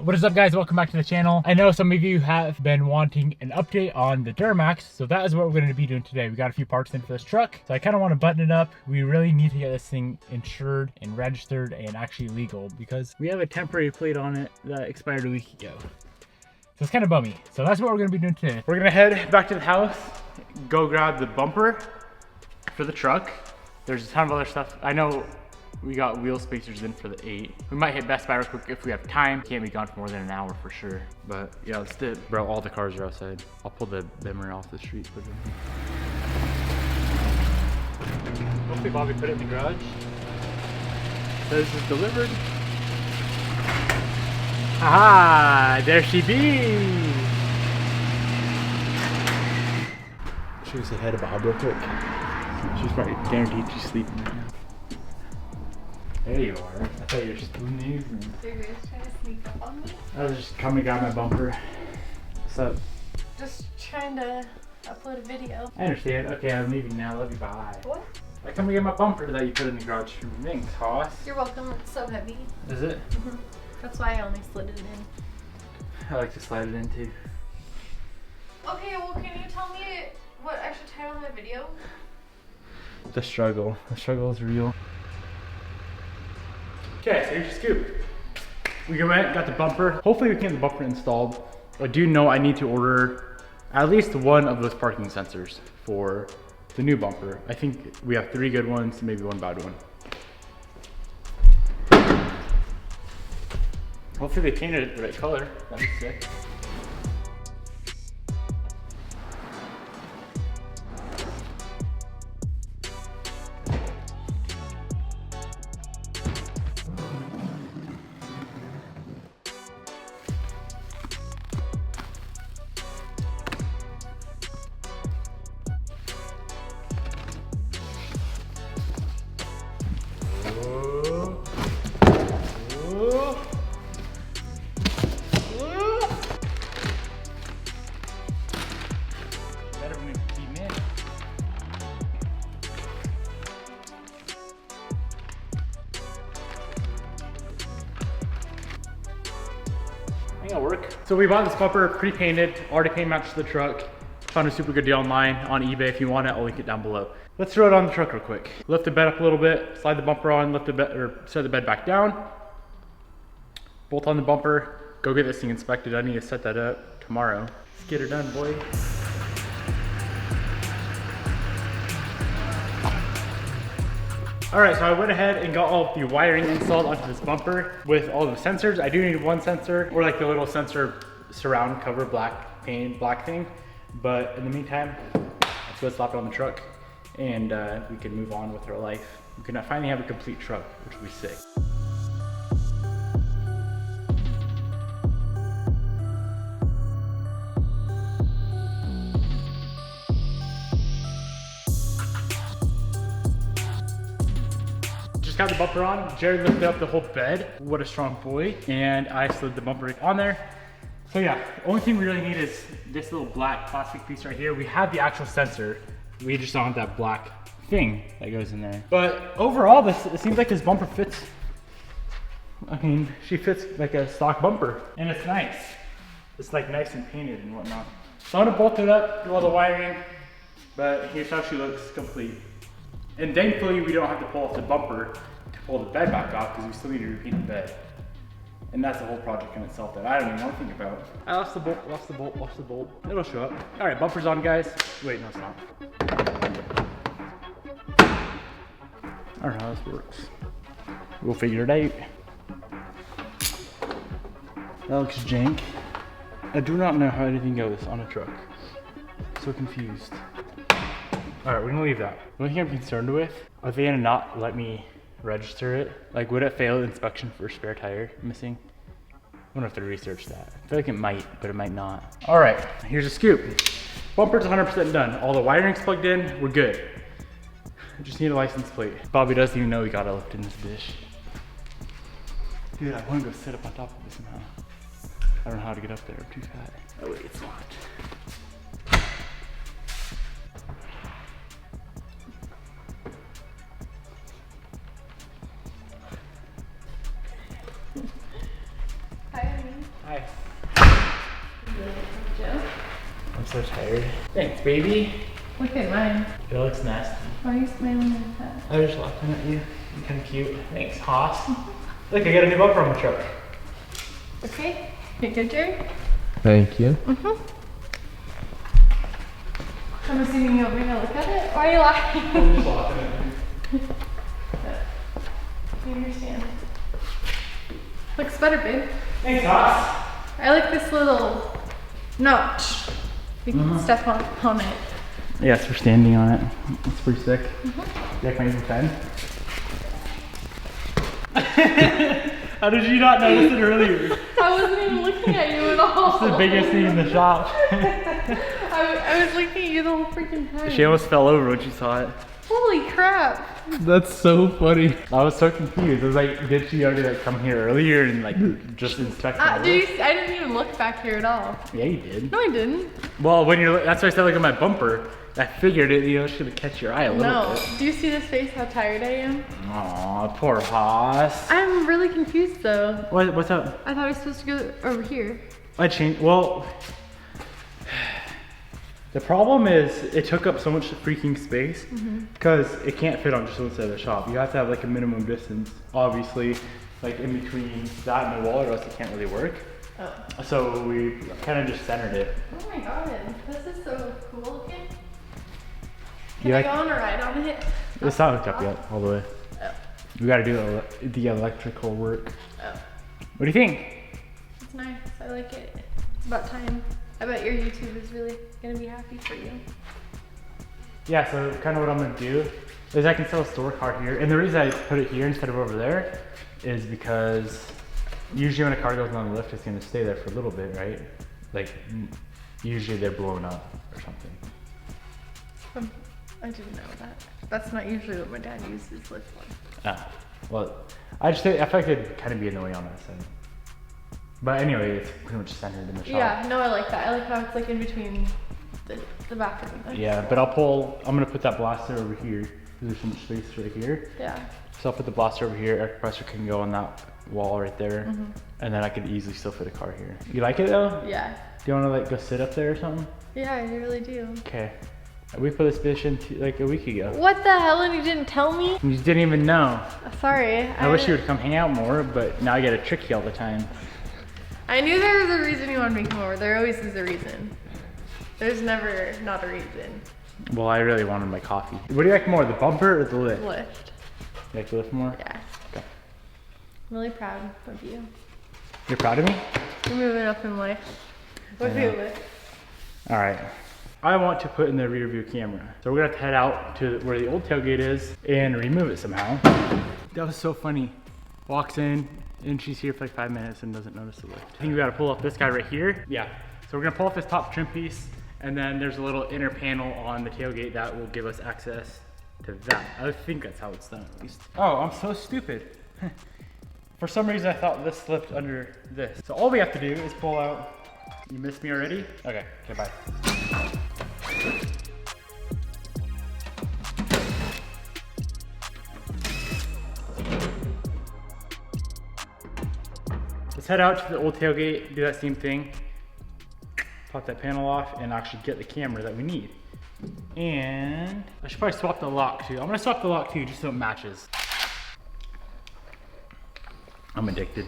What is up, guys? Welcome back to the channel. I know some of you have been wanting an update on the Duramax, so that is what we're going to be doing today. We got a few parts in for this truck, so I kind of want to button it up. We really need to get this thing insured and registered and actually legal because we have a temporary plate on it that expired a week ago. So it's kind of bummy. So that's what we're going to be doing today. We're going to head back to the house, go grab the bumper for the truck. There's a ton of other stuff. I know we got wheel spacers in for the 8. We might hit Best Buy real quick if we have time. Can't be gone for more than an hour for sure. But yeah, let's do it. Bro, all the cars are outside. I'll pull the Bimmer off the street. Hopefully Bobby put it in the garage. Says it's delivered. Aha! There she be! Should we say hi to Bob real quick? She's probably guaranteed she's sleeping right now. There you are. I thought you were spooning. You're trying to sneak up on me? I was just coming to grab my bumper. What's up? Just trying to upload a video. I understand. Okay, I'm leaving now. Love you. Bye. What? I come to get my bumper that you put in the garage for me. Thanks, Hoss. You're welcome. It's so heavy. Is it? Mm-hmm. That's why I only slid it in. I like to slide it in too. Okay, well, can you tell me what I should title my video? The struggle. The struggle is real. Okay, so here's your scoop. We went, got the bumper. Hopefully we can get the bumper installed. I do know I need to order at least one of those parking sensors for the new bumper. I think we have 3 good ones, maybe 1 bad one. Hopefully they painted it the right color. That'd be sick. Work. So we bought this bumper pre-painted, already paint matched the truck. Found a super good deal online on eBay. If you want it, I'll link it down below. Let's throw it on the truck real quick. Lift the bed up a little bit, slide the bumper on, lift the bed or set the bed back down. Bolt on the bumper. Go get this thing inspected. I need to set that up tomorrow. Let's get her done, boy. All right, so I went ahead and got all the wiring installed onto this bumper with all the sensors. I do need 1 sensor, or like the little sensor surround cover black paint, black thing. But in the meantime, let's go slap it on the truck and we can move on with our life. We can finally have a complete truck, which will be sick. Just got the bumper on. Jared lifted up the whole bed. What a strong boy. And I slid the bumper on there. So yeah, the only thing we really need is this little black plastic piece right here. We have the actual sensor. We just don't have that black thing that goes in there. But overall, it seems like this bumper fits. I mean, she fits like a stock bumper. And it's nice. It's like nice and painted and whatnot. So I'm gonna bolt it up, do all the wiring. But here's how she looks complete. And thankfully we don't have to pull off the bumper to pull the bed back off because we still need to repaint the bed. And that's the whole project in itself that I don't even want to think about. I lost the bolt, lost the bolt, lost the bolt. It'll show up. All right, bumper's on, guys. Wait, no, it's not. I don't know how this works. We'll figure it out. That looks jank. I do not know how anything goes on a truck. So confused. All right, we're gonna leave that. The only thing I'm concerned with, are they gonna not let me register it? Like, would it fail inspection for spare tire missing? I'm gonna have to research that. I feel like it might, but it might not. All right, here's a scoop. Bumper's 100% done. All the wiring's plugged in, we're good. I just need a license plate. Bobby doesn't even know we got to lift in this dish. Dude, I wanna go sit up on top of this somehow. I don't know how to get up there, I'm too fat. Oh wait, it's locked. Hi. Joe? I'm so tired. Thanks, baby. Look at mine. It looks nasty. Why are you smiling like that? I was just laughing at you. You're kind of cute. Thanks, Haas. Look, I got a new bumper on my truck. Okay. You good, Jerry? Thank you. I'm assuming you want me to look at it? Why are you laughing? I'm just laughing at you. I understand. Looks better, babe. Thanks, Haas. I like this little notch. We can step on it. Yes, we're standing on it. It's pretty sick. Yeah, can I use a pen? How did you not notice it earlier? I wasn't even looking at you at all. It's the biggest thing in the shop. I was looking at you the whole freaking time. She almost fell over when she saw it. Holy crap. That's so funny. I was so confused. I was like, did she already like come here earlier and like just inspect the I didn't even look back here at all. Yeah, you did. No, I didn't. Well, when you're, that's why I said look at my bumper. I figured it, you know, should catch your eye a little No. bit. Do you see this face, how tired I am? Aw, poor Haas. I'm really confused though. What's up? I thought I was supposed to go over here. I changed, well, the problem is it took up so much freaking space because it can't fit on just one side of the shop. You have to have like a minimum distance, obviously, like in between that and the wall or else it can't really work. Oh. So we kind of just centered it. Oh my god, this is so cool looking. Can You I like- go on a ride on it? It's not hooked up yet, all the way. Oh. We gotta do the electrical work. Oh. What do you think? It's nice. I like it. It's about time. I bet your YouTube is really gonna be happy for you. Yeah, so kind of what I'm gonna do is I can sell a store car here. And the reason I put it here instead of over there is because usually when a car goes on the lift, it's gonna stay there for a little bit, right? Like usually they're blown up or something. I didn't know that. That's not usually what my dad uses lift for. Ah, well, I feel like it'd kind of be in the way on that side. But anyway, it's pretty much centered in the shop. Yeah, no, I like that. I like how it's like in between the bathroom. Yeah, but I'm gonna put that blaster over here. There's so much space right here. Yeah. So I'll put the blaster over here, air compressor can go on that wall right there. And then I could easily still fit a car here. You like it though? Yeah. Do you wanna like go sit up there or something? Yeah, I really do. Okay. We put this bitch in like a week ago. What the hell? And you didn't tell me? You didn't even know. Sorry. I wish you would come hang out more, but now I gotta trick you all the time. I knew there was a reason you wanted me to come over. There always is a reason. There's never not a reason. Well, I really wanted my coffee. What do you like more, the bumper or the lift? Lift. You like the lift more? Yeah. Okay. I'm really proud of you. You're proud of me? You're moving up in life. What know. do it? All right. I want to put in the rear view camera. So we're gonna have to head out to where the old tailgate is and remove it somehow. That was so funny. Walks in and she's here for like 5 minutes and doesn't notice the lift. I think we gotta pull off this guy right here. Yeah. So we're gonna pull off this top trim piece and then there's a little inner panel on the tailgate that will give us access to that. I think that's how it's done at least. Oh, I'm so stupid. For some reason I thought this slipped under this. So all we have to do is pull out. You missed me already? Okay, bye. Let's head out to the old tailgate, do that same thing, pop that panel off, and actually get the camera that we need. And I should probably swap the lock too. I'm gonna swap the lock too, just so it matches. I'm addicted.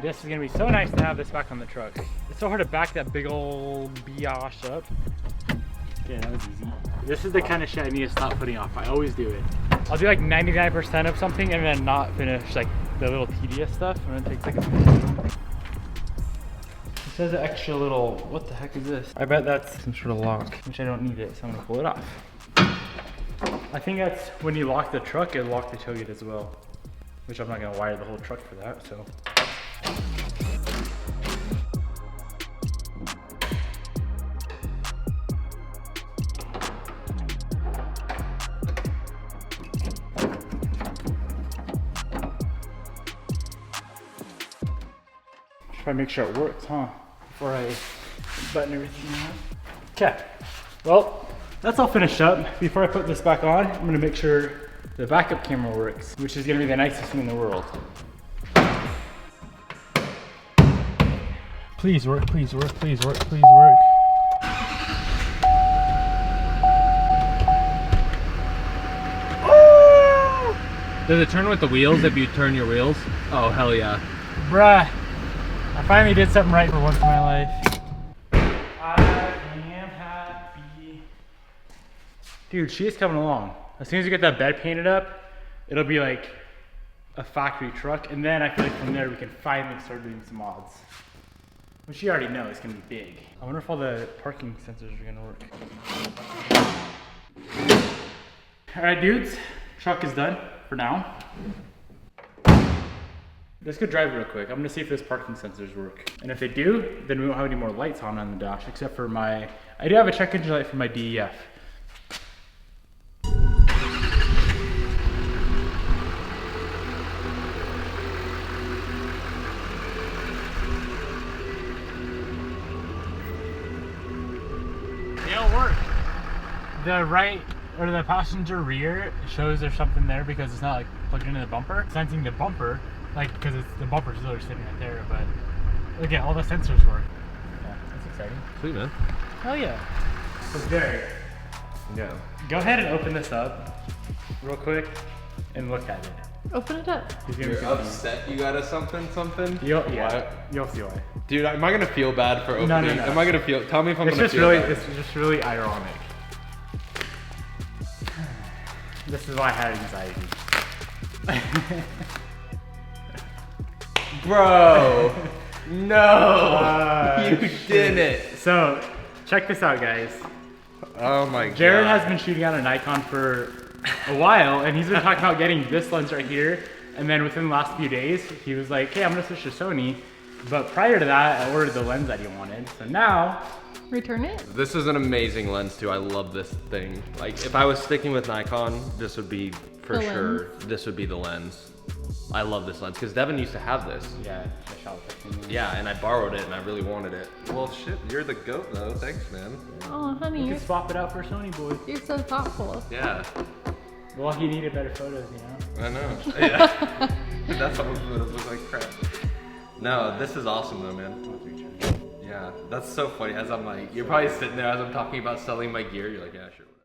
This is gonna be so nice to have this back on the truck. It's so hard to back that big old biatch up. Okay, that was easy. This is the kind of shit I need to stop putting off. I always do it. I'll do like 99% of something and then not finish like the little tedious stuff and it takes like a minute. It says an extra little, what the heck is this? I bet that's some sort of lock, which I don't need it, so I'm gonna pull it off. I think that's when you lock the truck, it'll lock the tailgate as well, which I'm not gonna wire the whole truck for that, so. Probably make sure it works, huh? Before I button everything out. Okay, well, that's all finished up. Before I put this back on, I'm gonna make sure the backup camera works, which is gonna be the nicest thing in the world. Please work, please work, please work, please work. Does it turn with the wheels if you turn your wheels? Oh, hell yeah. Bruh, I finally did something right for once in my life. I am happy. Dude, she is coming along. As soon as you get that bed painted up, it'll be like a factory truck. And then I feel like from there we can finally start doing some mods. Which you already know is gonna be big. I wonder if all the parking sensors are gonna work. All right, dudes, truck is done for now. Let's go drive real quick. I'm gonna see if those parking sensors work. And if they do, then we won't have any more lights on the dash, except for I do have a check engine light for my DEF. It'll work. The right, or the passenger rear shows there's something there because it's not like plugged into the bumper. Sensing the bumper, like, because the bumper's literally sitting right there, but look at all the sensors work. Yeah, that's exciting. Sweet, man. Hell yeah. So Derek, Yeah. go ahead and open this up real quick and look at it. Open it up. He's gonna You're be upset you got a something? You'll Why? see why. Dude, am I gonna feel bad for opening? No. Am I gonna feel? Tell me if I'm It's gonna just feel really, bad. it's just really ironic. This is why I had anxiety. Bro, no, you didn't. So, check this out, guys. Oh my god. Jared has been shooting on a Nikon for a while, and he's been talking about getting this lens right here. And then within the last few days, he was like, "Hey, I'm gonna switch to Sony." But prior to that, I ordered the lens that he wanted. So now, Return it. This is an amazing lens too. I love this thing. Like, if I was sticking with Nikon, this would be for The sure. lens. This would be the lens. I love this lens because Devin used to have this. yeah, I shot with it. Yeah, and I borrowed it and I really wanted it. Well, shit, you're the goat though. Thanks, man. Oh, honey, You you're, can swap it out for Sony, boy. you're so thoughtful. Yeah, Well, he needed better photos, you know. I know. Yeah. That's almost what it looks like crap. No, this is awesome though, man. Yeah, that's so funny. As I'm like, you're probably sitting there as I'm talking about selling my gear. You're like, yeah, sure.